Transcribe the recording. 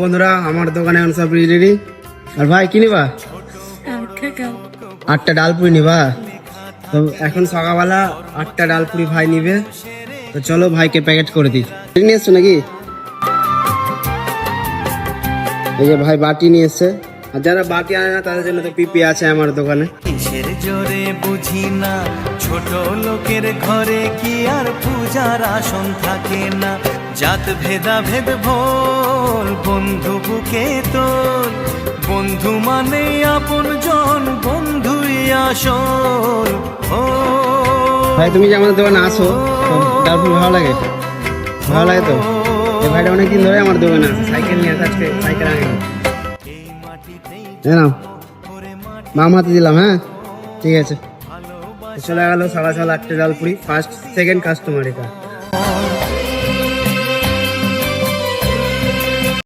বন্ধুরা আমার দোকানে এখন সব রেডি। আর ভাই কি নিবা? 8টা ডালপুরি নিবা? তো এখন সকালবেলা 8টা ডালপুরি ভাই নিবে, তো চলো ভাইকে প্যাকেট করে দিই। নিয়ে এসছো নাকি? এই যে ভাই বাটি নিয়ে এসছে, আর যারা বাটি আনে না তাদের জন্য তো পিপি আছে আমার দোকানে। কিসের জোরে বুঝি না, ছোট লোকের ঘরে কি আর পূজার আসন থাকে না। জাত ভেদা ভেদ ভোল, বন্ধু বুকে তোল, বন্ধু মানে আপন জন, বন্ধুই আসল। ও ভাই তুমি যে আমাদের দোকানে আসো, ডালপুরি ভালো লাগে? ভালো লাগে তো? এই ভাইটা অনেকদিন ধরে আমার দোকানে আছে, সাইকেল নিয়ে আসে, আজকে সাইকেল আনে। নাও মাম হাতে দিলাম। হ্যাঁ ঠিক আছে, চলে গেল সকাল সকাল 8টা ডালপুরি। ফার্স্ট সেকেন্ড কাস্টমার এটা।